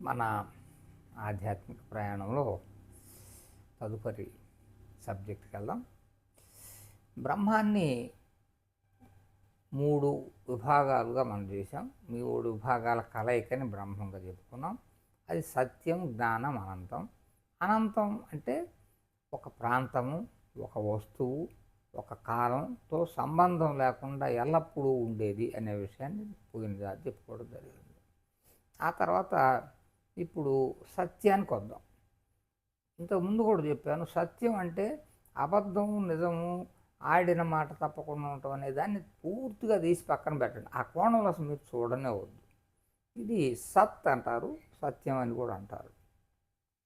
మన ఆధ్యాత్మిక ప్రయాణంలో తదుపరి సబ్జెక్ట్కి వెళ్దాం. బ్రహ్మాన్ని 3 విభాగాలుగా మనం చేసాం. 3 విభాగాల కలయికని బ్రహ్మంగా చెప్పుకున్నాం. అది సత్యం, జ్ఞానం, అనంతం. అనంతం అంటే ఒక ప్రాంతము, ఒక వస్తువు, ఒక కాలంతో సంబంధం లేకుండా ఎల్లప్పుడూ ఉండేది అనే విషయాన్ని పోయినసారి చెప్పుకోవడం జరిగింది. ఆ తర్వాత ఇప్పుడు సత్యానికి వద్దాం. ఇంతకుముందు కూడా చెప్పాను, సత్యం అంటే అబద్ధం, నిజము, ఆడిన మాట తప్పకుండా ఉండటం అనే దాన్ని పూర్తిగా తీసి పక్కన పెట్టండి. ఆ కోణంలో అసలు మీరు చూడనే వద్దు. ఇది సత్ అంటారు, సత్యం అని కూడా అంటారు.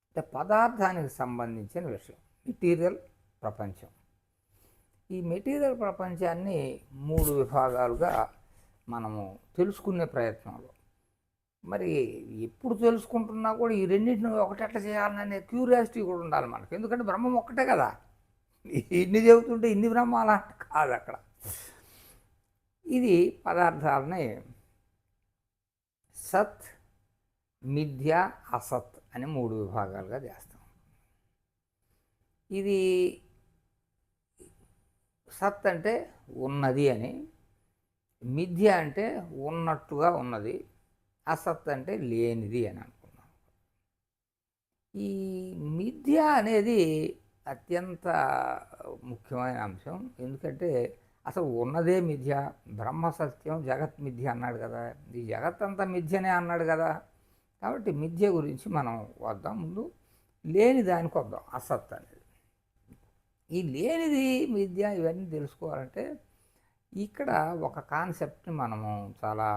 అంటే పదార్థానికి సంబంధించిన విషయం, మెటీరియల్ ప్రపంచం. ఈ మెటీరియల్ ప్రపంచాన్ని 3 విభాగాలుగా మనము తెలుసుకునే ప్రయత్నంలో, మరి ఎప్పుడు తెలుసుకుంటున్నా కూడా ఈ రెండింటిని ఒకటి ఎట్లా చేయాలనే క్యూరియాసిటీ కూడా ఉండాలి మనకు. ఎందుకంటే బ్రహ్మం ఒక్కటే కదా, ఇన్ని చెబుతుంటే ఇన్ని బ్రహ్మాల కాదు అక్కడ. ఇది పదార్థాలని సత్, మిథ్య, అసత్ అని 3 విభాగాలుగా చేస్తాం. ఇది సత్ అంటే ఉన్నది అని, మిథ్య అంటే ఉన్నట్టుగా ఉన్నది, అసత్ అంటే లేనిది అని అనుకున్నాం. ఈ మిథ్య అనేది అత్యంత ముఖ్యమైన అంశం. ఎందుకంటే అసలు ఉన్నదే మిథ్య, బ్రహ్మ సత్యం, జగత్ మిథ్య అన్నాడు కదా, ఈ జగత్ అంతా మిథ్యనే అన్నాడు కదా. కాబట్టి మిథ్య గురించి మనం వద్దాం. ముందు లేని దానికి వద్దాం, అసత్ అనేది. ఈ లేనిది, మిథ్య, ఇవన్నీ తెలుసుకోవాలంటే ఇక్కడ ఒక కాన్సెప్ట్ని మనము చాలా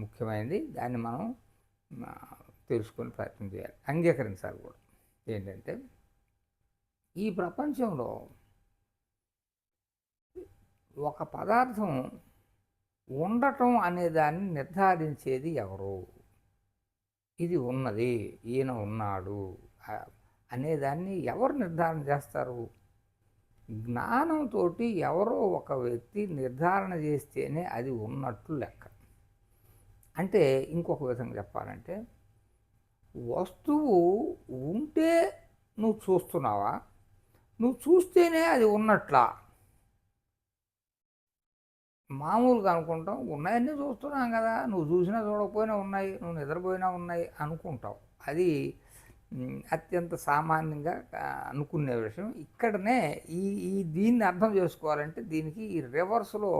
ముఖ్యమైనది, దాన్ని మనం తెలుసుకొని ప్రయత్నం చేయాలి, అంగీకరించాలి కూడా. ఏంటంటే ఈ ప్రపంచంలో ఒక పదార్థం ఉండటం అనే దాన్ని నిర్ధారించేది ఎవరు? ఇది ఉన్నది, ఈయన ఉన్నాడు అనేదాన్ని ఎవరు నిర్ధారణ చేస్తారు? జ్ఞానంతో ఎవరో ఒక వ్యక్తి నిర్ధారణ చేస్తేనే అది ఉన్నట్లు లెక్క. అంటే ఇంకొక విధంగా చెప్పాలంటే, వస్తువు ఉంటే నువ్వు చూస్తున్నావా, నువ్వు చూస్తేనే అది ఉన్నట్లా? మామూలుగా అనుకుంటాం, ఉన్నాయన్నీ చూస్తున్నాం కదా, నువ్వు చూసినా చూడకపోయినా ఉన్నాయి, నువ్వు నిద్రపోయినా ఉన్నాయి అనుకుంటావు. అది అత్యంత సామాన్యంగా అనుకునే విషయం. ఇక్కడనే ఈ ఈ దీన్ని అర్థం చేసుకోవాలంటే దీనికి ఈ రివర్స్లో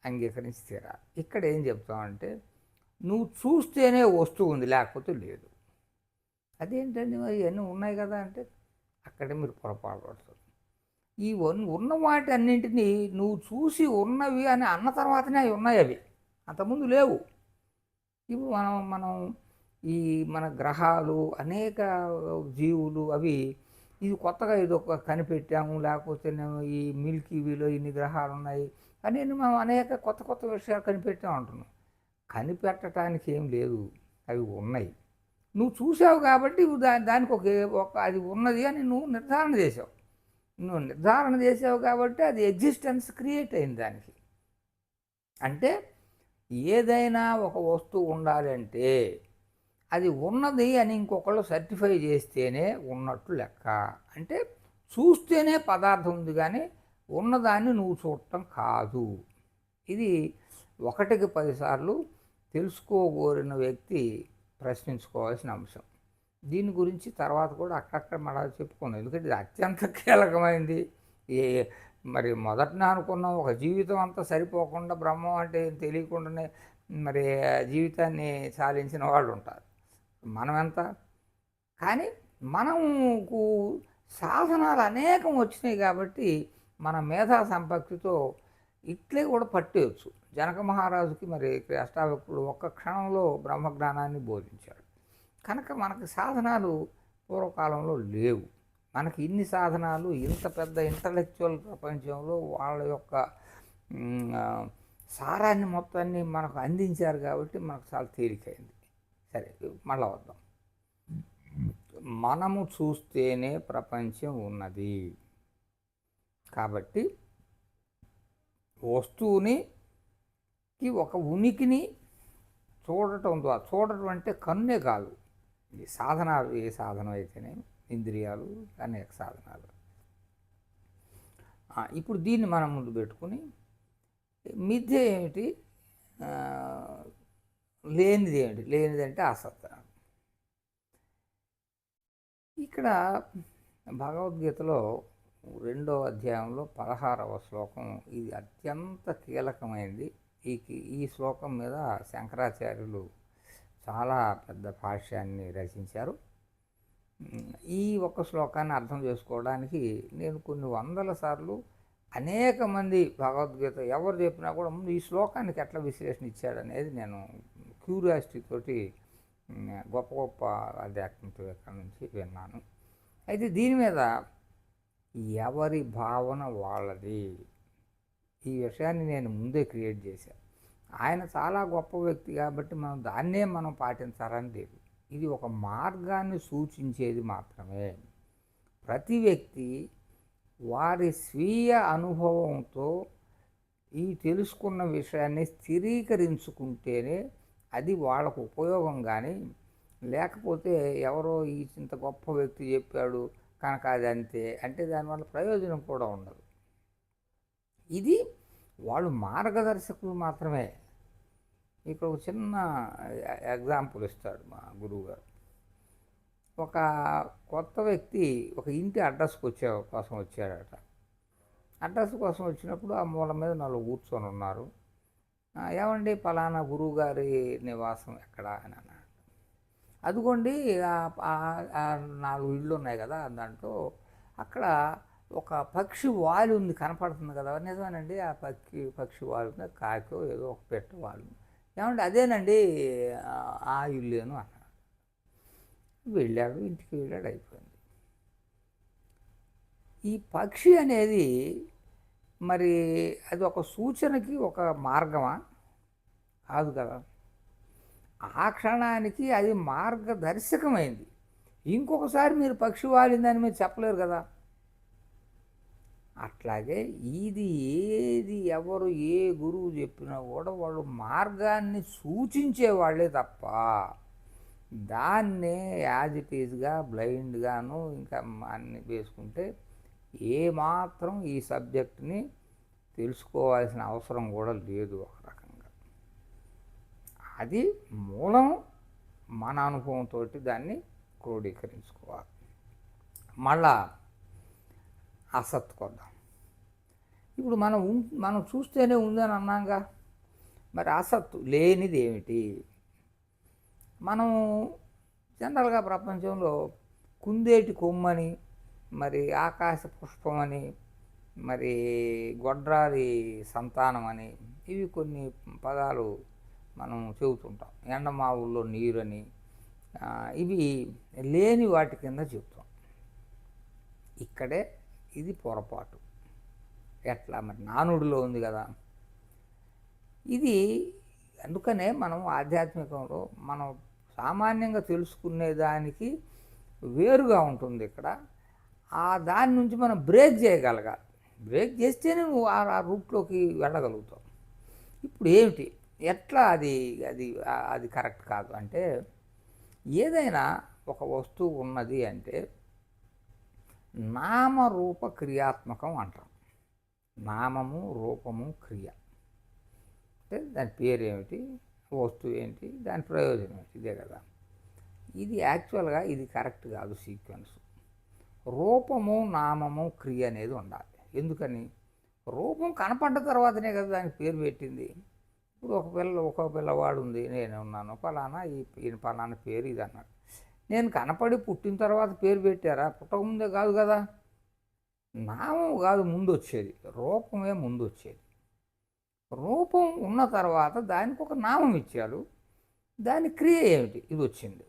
అంగీకరించి తీరాలి. ఇక్కడ ఏం చెప్తామంటే, నువ్వు చూస్తేనే వస్తువు ఉంది, లేకపోతే లేదు. అదేంటండి మరి ఇవన్నీ ఉన్నాయి కదా అంటే, అక్కడే మీరు పొరపాటు పడుతుంది. ఈ ఉన్న వాటి అన్నింటినీ నువ్వు చూసి ఉన్నవి అని అన్న తర్వాతనే అవి ఉన్నాయి, అవి అంతకుముందు లేవు. ఇప్పుడు మనం ఈ మన గ్రహాలు, అనేక జీవులు, అవి ఇది కొత్తగా ఏదో కనిపెట్టాము, లేకపోతే ఈ మిల్కీవీలో ఇన్ని గ్రహాలు ఉన్నాయి అని మనం అనేక కొత్త కొత్త విషయాలు కనిపెట్టాము అంటున్నాం. కనిపెట్టడానికి ఏం లేదు, అవి ఉన్నాయి. నువ్వు చూసావు కాబట్టి దానికి ఒక అది ఉన్నది అని నువ్వు నిర్ధారణ చేసావు. నువ్వు నిర్ధారణ చేసావు కాబట్టి అది ఎగ్జిస్టెన్స్ క్రియేట్ అయింది దానికి. అంటే ఏదైనా ఒక వస్తువు ఉండాలంటే అది ఉన్నది అని ఇంకొకళ్ళు సర్టిఫై చేస్తేనే ఉన్నట్టు లెక్క. అంటే చూస్తేనే పదార్థం ఉంది, కానీ ఉన్నదాన్ని నువ్వు చూడటం కాదు. ఇది 1కి 10 సార్లు తెలుసుకోగోరిన వ్యక్తి ప్రశ్నించుకోవాల్సిన అంశం. దీని గురించి తర్వాత కూడా అక్కడక్కడ మళ్ళీ చెప్పుకున్నాం, ఎందుకంటే ఇది అత్యంత కీలకమైంది. మరి మొదటనే అనుకున్నాం, ఒక జీవితం అంతా సరిపోకుండా బ్రహ్మం అంటే తెలియకుండానే మరి జీవితాన్ని సాధించిన వాళ్ళు ఉంటారు. మనం ఎంత, కానీ మనకు సాధనాలు అనేకం వచ్చినాయి కాబట్టి మన మేధా సంపత్తితో ఇట్లే కూడా పట్టేయచ్చు. జనక మహారాజుకి మరి అష్టావక్రుడు ఒక్క క్షణంలో బ్రహ్మజ్ఞానాన్ని బోధించాడు. కనుక మనకు సాధనాలు పూర్వకాలంలో లేవు. మనకి ఇన్ని సాధనాలు, ఇంత పెద్ద ఇంటలెక్చువల్ ప్రపంచంలో వాళ్ళ యొక్క సారాన్ని మొత్తాన్ని మనకు అందించారు కాబట్టి మనకు చాలా తేలికైంది. సరే, మళ్ళా వద్దాం. మనము చూస్తేనే ప్రపంచం ఉన్నది కాబట్టి వస్తువుని ఒక ఉనికిని చూడటం ద్వారా, చూడటం అంటే కన్నే కాదు, ఈ సాధనాలు, ఏ సాధనం అయితేనే ఇంద్రియాలు, అనేక సాధనాలు. ఇప్పుడు దీన్ని మనం ముందు పెట్టుకుని మిథ్య ఏమిటి, లేనిది ఏమిటి, లేనిదంటే అసత్. ఇక్కడ భగవద్గీతలో 2వ అధ్యాయంలో 16వ శ్లోకం, ఇది అత్యంత కీలకమైనది. ఈ శ్లోకం మీద శంకరాచార్యులు చాలా పెద్ద భాష్యాన్ని రచించారు. ఈ ఒక్క శ్లోకాన్ని అర్థం చేసుకోవడానికి నేను కొన్ని వందల సార్లు అనేక మంది భగవద్గీత ఎవరు చెప్పినా కూడా ముందు ఈ శ్లోకానికి ఎట్లా విశ్లేషణ ఇచ్చాడనేది నేను క్యూరియాసిటీ తోటి గొప్ప గొప్ప ఆధ్యాత్మిక ఎక్కడి నుంచి విన్నాను. అయితే దీని మీద ఎవరి భావన వాళ్ళది, ఈ విషయాన్ని నేను ముందే క్రియేట్ చేశాను. ఆయన చాలా గొప్ప వ్యక్తి కాబట్టి మనం పాటించాలని లేదు. ఇది ఒక మార్గాన్ని సూచించేది మాత్రమే. ప్రతి వ్యక్తి వారి స్వీయ అనుభవంతో ఈ తెలుసుకున్న విషయాన్ని స్థిరీకరించుకుంటేనే అది వాళ్ళకు ఉపయోగం. కానీ లేకపోతే ఎవరో ఇంత గొప్ప వ్యక్తి చెప్పాడు కనుక అది అంతే అంటే దానివల్ల ప్రయోజనం కూడా ఉండదు. ఇది వాళ్ళు మార్గదర్శకులు మాత్రమే. ఇక్కడ ఒక చిన్న ఎగ్జాంపుల్ ఇస్తాడు మా గురువుగారు. ఒక కొత్త వ్యక్తి ఒక ఇంటి అడ్రస్ కోసం వచ్చాడట. అడ్రస్ కోసం వచ్చినప్పుడు ఆ మూల మీద 4 కూర్చొని ఉన్నారు. ఏమండి పలానా గురువుగారి నివాసం ఎక్కడ అని అన్నాడు. అదిగోండి 4 ఇళ్ళు ఉన్నాయి కదా, దాంట్లో అక్కడ ఒక పక్షి వాలి ఉంది, కనపడుతుంది కదా. నిజమేనండి, ఆ పక్షి వాలి ఉంది, కాకో ఏదో ఒక పెట్ట వాలి. ఏమంటే అదేనండి ఆ ఇల్లేను అన్నాడు. వెళ్ళాడు, ఇంటికి వెళ్ళాడు, అయిపోయింది. ఈ పక్షి అనేది మరి అది ఒక సూచనకి ఒక మార్గమా? కాదు కదా. ఆ క్షణానికి అది మార్గదర్శకమైంది. ఇంకొకసారి మీరు పక్షి వాలిందని మీరు చెప్పలేరు కదా. అట్లాగే ఏది ఎవరు ఏ గురువు చెప్పినా కూడా వాళ్ళు మార్గాన్ని సూచించేవాళ్ళే తప్ప దాన్నే యాజ్ ఇట్ ఈజ్గా బ్లైండ్గాను ఇంకా అన్ని వేసుకుంటే ఏమాత్రం ఈ సబ్జెక్ట్ని తెలుసుకోవాల్సిన అవసరం కూడా లేదు. ఒక రకంగా అది మూలం మన అనుభవంతో దాన్ని క్రోడీకరించుకోవాలి. మళ్ళా అసత్ కొద్దాం. ఇప్పుడు మనం చూస్తేనే ఉందని అన్నాంగా, మరి అసత్తు లేనిది ఏమిటి? మనం జనరల్గా ప్రపంచంలో కుందేటి కొమ్మని, మరి ఆకాశ పుష్పమని, మరి గొడ్రాలి సంతానం అని, ఇవి కొన్ని పదాలు మనం చెబుతుంటాం. ఎండమావుల్లో నీరని, ఇవి లేని వాటి కింద చెబుతాం. ఇక్కడే ఇది పొరపాటు. ఎట్లా మరి? నానుడిలో ఉంది కదా ఇది. అందుకనే మనం ఆధ్యాత్మికంలో మనం సామాన్యంగా తెలుసుకునేదానికి వేరుగా ఉంటుంది ఇక్కడ. దాని నుంచి మనం బ్రేక్ చేయగలగాలి. బ్రేక్ చేస్తేనే నువ్వు ఆ రూట్లోకి వెళ్ళగలుగుతావు. ఇప్పుడు ఏమిటి, ఎట్లా అది కరెక్ట్ కాదు అంటే, ఏదైనా ఒక వస్తువు ఉన్నది అంటే నామరూప క్రియాత్మకం అంటాం. నామము, రూపము, క్రియ అంటే దాని పేరు ఏమిటి, వస్తువు ఏంటి, దాని ప్రయోజనం ఏంటి, ఇదే కదా. ఇది యాక్చువల్గా ఇది కరెక్ట్ కాదు సీక్వెన్స్. రూపము, నామము, క్రియ అనేది ఉండాలి. ఎందుకని? రూపం కనపడ్డ తర్వాతనే కదా దానికి పేరు పెట్టింది. ఇప్పుడు ఒక పిల్లవాడు ఉంది, నేను ఉన్నాను, ఈయన పలానా పేరు ఇది అన్నాడు. నేను కనపడి పుట్టిన తర్వాత పేరు పెట్టారా? పుట్టకముందే కాదు కదా. నామం కాదు ముందు వచ్చేది, రూపమే ముందు వచ్చేది. రూపం ఉన్న తర్వాత దానికి ఒక నామం ఇచ్చాడు, దాని క్రియ ఏమిటి, ఇది వచ్చింది.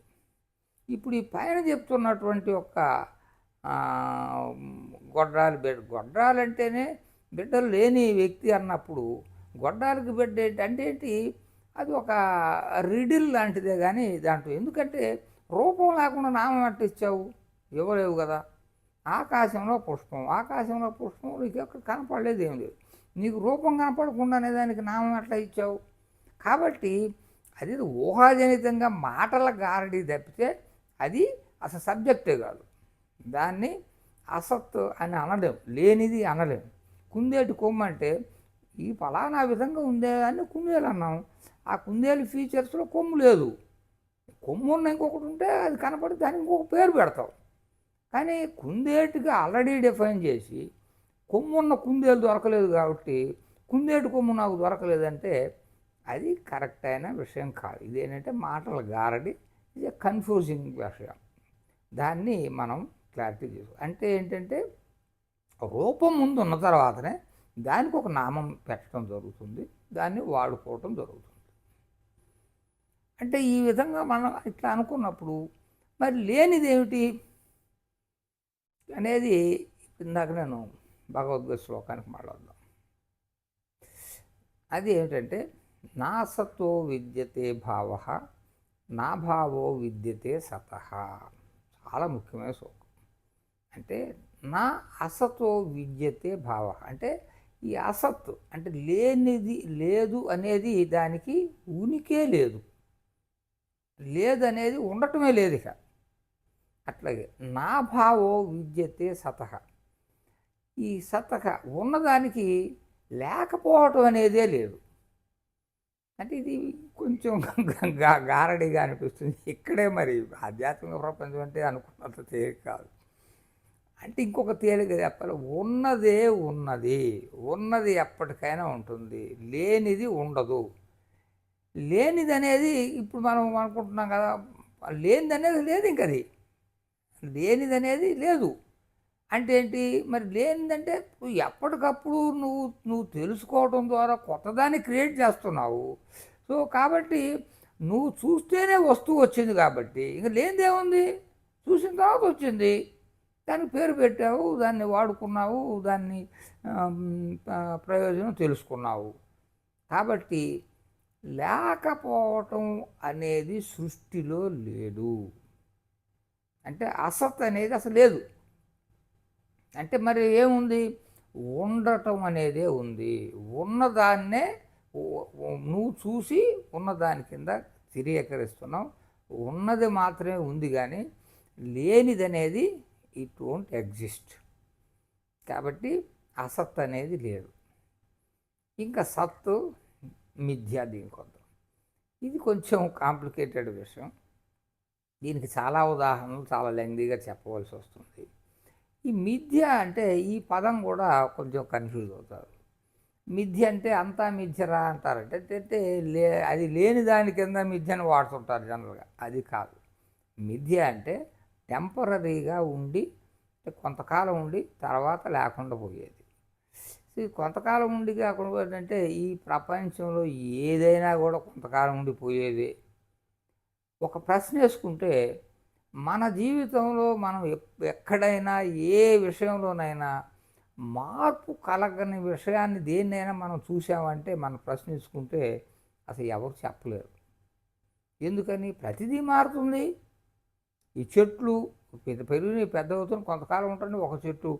ఇప్పుడు ఈ పైన చెప్తున్నటువంటి ఒక గొడ్రాలంటేనే బిడ్డలు లేని వ్యక్తి అన్నప్పుడు గొడ్రాలకి బిడ్డ అంటే ఏంటి? అది ఒక రిడిల్ లాంటిదే కానీ దాంట్లో. ఎందుకంటే రూపం లేకుండా నామం ఎట్లా ఇచ్చావు? ఇవ్వలేవు కదా. ఆకాశంలో పుష్పం నీకు ఎక్కడ కనపడలేదు, ఏం లేదు. నీకు రూపం కనపడకుండానే దానికి నామం ఎట్లా ఇచ్చావు? కాబట్టి అది ఊహాజనితంగా మాటల గారడి తప్పితే అది అసలు సబ్జెక్టే కాదు. దాన్ని అసత్ అని అనలేం, లేనిది అనలేం. కుందేటి కొమ్ము అంటే ఈ ఫలానా విధంగా ఉందే అని కుందేలు అన్నాం. ఆ కుందేలు ఫీచర్స్లో కొమ్ము లేదు. కొమ్ము ఉన్న ఇంకొకటి ఉంటే అది కనపడి దానికి ఇంకొక పేరు పెడతాం. కానీ కుందేటిగా ఆల్రెడీ డిఫైన్ చేసి కొమ్మున్న కుందేలు దొరకలేదు కాబట్టి కుందేటి కొమ్ము నాకు దొరకలేదంటే అది కరెక్ట్ అయిన విషయం కాదు. ఇదేంటంటే మాటల గారడి, ఇది కన్ఫ్యూజింగ్ విషయం. దాన్ని మనం క్లారిటీ చేసుకో. అంటే ఏంటంటే రూపం ముందు ఉన్న తర్వాతనే దానికి ఒక నామం పెట్టడం జరుగుతుంది, దాన్ని వాడుకోవటం జరుగుతుంది. అంటే ఈ విధంగా మనం ఇట్లా అనుకున్నప్పుడు మరి లేనిది ఏమిటి అనేది ఇందాక నేను భగవద్గీత శ్లోకానికి మాట్లాడదాం. అది ఏమిటంటే నా సత్తో విద్యతే భావ, నా భావో విద్యతే సతః. చాలా ముఖ్యమైన శ్లోకం. అంటే నా అసతో విద్యతే భావ అంటే ఈ అసత్ అంటే లేనిది, లేదు అనేది దానికి ఉనికే లేదు, లేదనేది ఉండటమే లేదు. ఇక అట్లాగే నా భావో విద్యతే సతః, ఈ సతః ఉన్నదానికి లేకపోవటం అనేదే లేదు. అంటే ఇది కొంచెం గారడిగా అనిపిస్తుంది. ఇక్కడే మరి ఆధ్యాత్మిక ప్రపంచం అంటే అనుకున్నంత తేలిక కాదు. అంటే ఇంకొక తేలిక చెప్పాలి, ఉన్నదే ఉన్నది, ఉన్నది ఎప్పటికైనా ఉంటుంది, లేనిది ఉండదు. లేనిది అనేది ఇప్పుడు మనం అనుకుంటున్నాం కదా, లేనిది అనేది లేదు. ఇంకది లేనిది అనేది లేదు అంటే ఏంటి మరి? లేనిదంటే ఎప్పటికప్పుడు నువ్వు నువ్వు తెలుసుకోవడం ద్వారా కొత్తదాన్ని క్రియేట్ చేస్తున్నావు. సో కాబట్టి నువ్వు చూస్తేనే వస్తువు వచ్చింది కాబట్టి ఇంక లేనిదేముంది, చూసిన తర్వాత వచ్చింది, దానికి పేరు పెట్టావు, దాన్ని వాడుకున్నావు, దాన్ని ప్రయోజనం తెలుసుకున్నావు. కాబట్టి లేకపోవటం అనేది సృష్టిలో లేదు. అంటే అసత్ అనేది అసలు లేదు. అంటే మరి ఏముంది? ఉండటం అనేదే ఉంది. ఉన్నదాన్నే నువ్వు చూసి ఉన్నదాని కింద స్థిరీకరిస్తున్నావు. ఉన్నది మాత్రమే ఉంది, కానీ లేనిది అనేది ఇట్ వోంట్ ఎగ్జిస్ట్. కాబట్టి అసత్ అనేది లేదు. ఇంకా సత్తు మిథ్యా. దీనికొద్దాం. ఇది కొంచెం కాంప్లికేటెడ్ విషయం. దీనికి చాలా ఉదాహరణలు చాలా లెంగ్తీగా చెప్పవలసి వస్తుంది. ఈ మిథ్య అంటే ఈ పదం కూడా కొంచెం కన్ఫ్యూజ్ అవుతారు. మిథ్య అంటే అంతా మిథ్యరా అంటారంటే అంటే అది లేని దాని కింద మిథ్యను వాడుతుంటారు జనరల్గా. అది కాదు. మిథ్య అంటే టెంపరీగా ఉండి, కొంతకాలం ఉండి తర్వాత లేకుండా పోయేది. కొంతకాలం ఉండి కాకుండా పోయేదంటే ఈ ప్రపంచంలో ఏదైనా కూడా కొంతకాలం ఉండి పోయేది. ఒక ప్రశ్న వేసుకుంటే మన జీవితంలో మనం ఎక్కడైనా ఏ విషయంలోనైనా మార్పు కలగని విషయాన్ని దేన్నైనా మనం చూసామంటే మనం ప్రశ్నించుకుంటే అసలు ఎవరు చెప్పలేరు. ఎందుకని? ప్రతిదీ మారుతుంది. ఈ చెట్లు పెరిగి పెద్ద అవుతుంది, కొంతకాలం ఉంటుంది. ఒక చెట్టు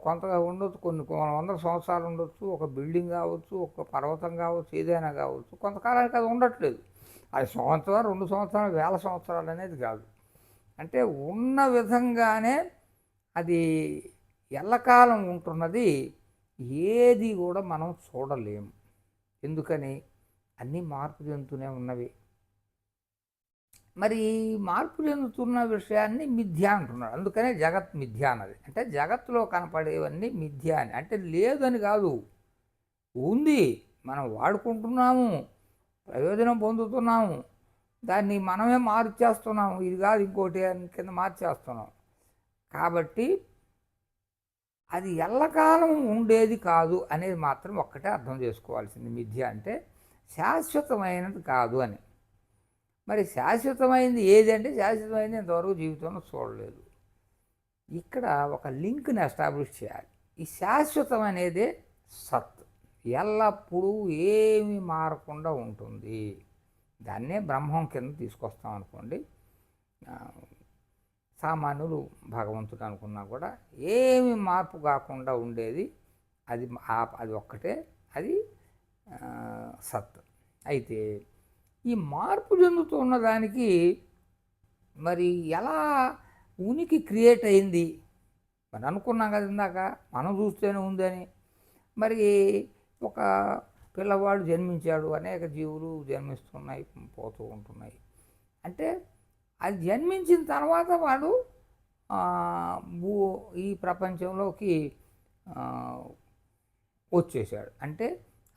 కొంతగా ఉండొచ్చు, కొన్ని వందల సంవత్సరాలు ఉండొచ్చు. ఒక బిల్డింగ్ కావచ్చు, ఒక పర్వతం కావచ్చు, ఏదైనా కావచ్చు. కొంతకాలానికి అది ఉండట్లేదు. అది సంవత్సరాలు, 2 సంవత్సరాలు, వేల సంవత్సరాలు అనేది కాదు. అంటే ఉన్న విధంగానే అది ఎల్లకాలం ఉంటున్నది. ఏది కూడా మనం చూడలేము. ఎందుకని? అన్నీ మార్పు చెందుతూనే ఉన్నవి. మరి మార్పు చెందుతున్న విషయాన్ని మిథ్య అంటున్నాడు. అందుకనే జగత్ మిథ్య అన్నది. అంటే జగత్తులో కనపడేవన్నీ మిథ్య అని. అంటే లేదని కాదు, ఉంది, మనం వాడుకుంటున్నాము, ప్రయోజనం పొందుతున్నాము, దాన్ని మనమే మార్చేస్తున్నాము. ఇది కాదు ఇంకోటి కింద మార్చేస్తున్నాం. కాబట్టి అది ఎల్లకాలం ఉండేది కాదు అనేది మాత్రం ఒక్కటే అర్థం చేసుకోవాల్సింది. మిథ్య అంటే శాశ్వతమైనది కాదు అని. మరి శాశ్వతమైనది ఏది అంటే, శాశ్వతమైనది ఇంతవరకు జీవితంలో చూడలేదు. ఇక్కడ ఒక లింక్ని ఎస్టాబ్లిష్ చేయాలి. ఈ శాశ్వతం అనేదే సత్, ఎల్లప్పుడూ ఏమీ మారకుండా ఉంటుంది. దాన్నే బ్రహ్మం కింద తీసుకొస్తాం అనుకోండి. సామాన్యులు భగవంతుడు అనుకున్నా కూడా ఏమి మార్పు కాకుండా ఉండేది అది ఒక్కటే, అది సత్. అయితే ఈ మార్పు చెందుతున్న దానికి మరి ఎలా ఉనికి క్రియేట్ అయింది? మరి అనుకున్నాం కదా ఇందాక, మనం చూస్తేనే ఉందని. మరి ఒక పిల్లవాడు జన్మించాడు, అనేక జీవులు జన్మిస్తున్నాయి, పోతూ ఉంటున్నాయి. అంటే అది జన్మించిన తర్వాత వాడు భూ ఈ ప్రపంచంలోకి వచ్చేసాడు. అంటే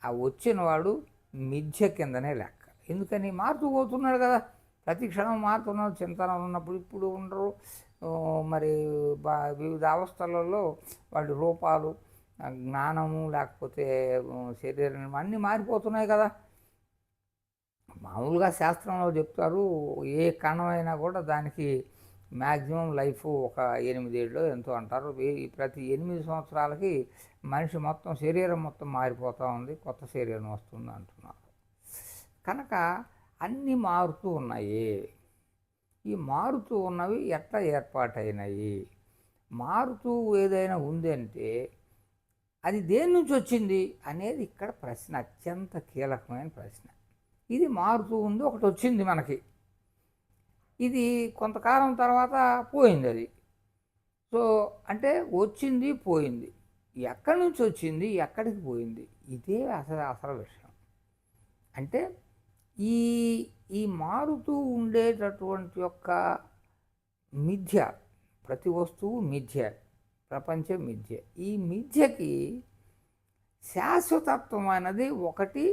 ఆ వచ్చిన వాడు మిథ్య కిందనే లెక్క. ఎందుకని మారుతూ పోతున్నాడు కదా, ప్రతి క్షణం మారుతున్నాడు. చింతనం ఉన్నప్పుడు ఇప్పుడు ఉండరు. మరి వివిధ అవస్థలలో వాళ్ళ రూపాలు, జ్ఞానము, లేకపోతే శరీరం అన్నీ మారిపోతున్నాయి కదా. మామూలుగా శాస్త్రంలో చెప్తారు, ఏ కణమైనా కూడా దానికి మ్యాక్సిమం లైఫ్ ఒక 8 ఏళ్ళు ఎంతో అంటారు. ప్రతి 8 సంవత్సరాలకి మనిషి మొత్తం శరీరం మొత్తం మారిపోతూ ఉంది, కొత్త శరీరం వస్తుంది అంటున్నారు. కనుక అన్నీ మారుతూ ఉన్నాయి. ఈ మారుతూ ఉన్నవి ఎట్లా ఏర్పాటైనాయి? మారుతూ ఏదైనా ఉంది అంటే అది దేని నుంచి వచ్చింది అనేది ఇక్కడ ప్రశ్న, అత్యంత కీలకమైన ప్రశ్న. ఇది మారుతూ ఉంది, ఒకటి వచ్చింది మనకి, ఇది కొంతకాలం తర్వాత పోయింది. అది సో అంటే వచ్చింది పోయింది, ఎక్కడి నుంచి వచ్చింది ఎక్కడికి పోయింది, ఇదే అసలు విషయం. అంటే ఈ ఈ మారుతూ ఉండేటటువంటి యొక్క మిథ్య, ప్రతి వస్తువు మిథ్య, ప్రపంచం మిథ్య. ఈ మిథ్యకి శాశ్వతత్వం అనేది ఒకటి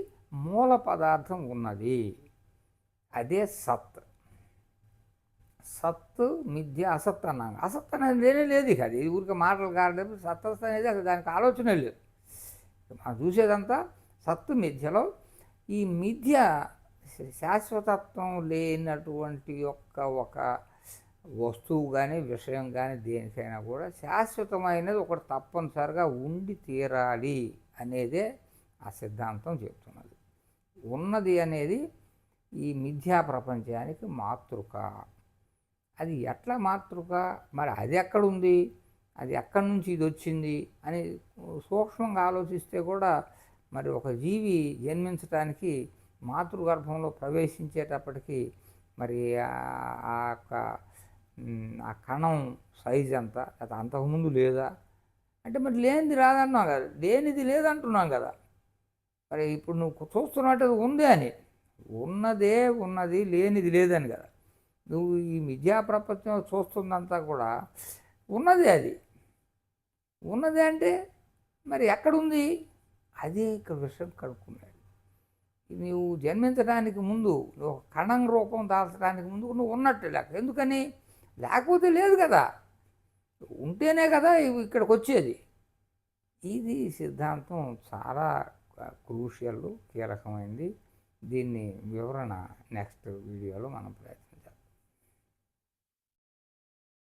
మూల పదార్థం ఉన్నది, అదే సత్. సత్తు మిథ్య అసత్ అన్నాను. అసత్ అనేది లేనే లేదు. ఇక అది ఊరికి మాటలు కాలేదు. సత్తస్త్ అనేది అసలు దానికి ఆలోచనే లేదు. మనం చూసేదంతా సత్తు మిథ్యలో. ఈ మిథ్య శాశ్వతత్వం లేనటువంటి ఒక వస్తువు కానీ విషయం కానీ దేనికైనా కూడా శాశ్వతమైనది ఒకటి తప్పనిసరిగా ఉండి తీరాలి అనేదే ఆ సిద్ధాంతం చెప్తున్నది. ఉన్నది అనేది ఈ మిథ్యా ప్రపంచానికి మాతృక. అది ఎట్లా మాతృక, మరి అది ఎక్కడుంది, అది ఎక్కడి నుంచి ఇది వచ్చింది అని సూక్ష్మంగా ఆలోచిస్తే కూడా మరి ఒక జీవి జన్మించడానికి మాతృగర్భంలో ప్రవేశించేటప్పటికి మరి ఆ కణం సైజ్ ఎంత, అది అంతకుముందు లేదా అంటే మరి లేనిది రాదన్నాం కదా, లేనిది లేదంటున్నాం కదా. మరి ఇప్పుడు నువ్వు చూస్తున్నట్టు ఉంది అని, ఉన్నదే ఉన్నది, లేనిది లేదని కదా. నువ్వు ఈ విద్యా ప్రపంచం చూస్తుందంతా కూడా ఉన్నదే. అది ఉన్నదే అంటే మరి ఎక్కడుంది, అదే ఇక్కడ విషయం కనుక్కున్నాడు. నువ్వు జన్మించడానికి ముందు, నువ్వు కణం రూపం దాల్చడానికి ముందు నువ్వు ఉన్నట్టు లెక్క. ఎందుకని, లేకపోతే లేదు కదా, ఉంటేనే కదా ఇక్కడికి వచ్చేది. ఇది సిద్ధాంతం చాలా క్రూషియల్, కీలకమైంది. దీన్ని వివరణ నెక్స్ట్ వీడియోలో మనం ప్రయత్నం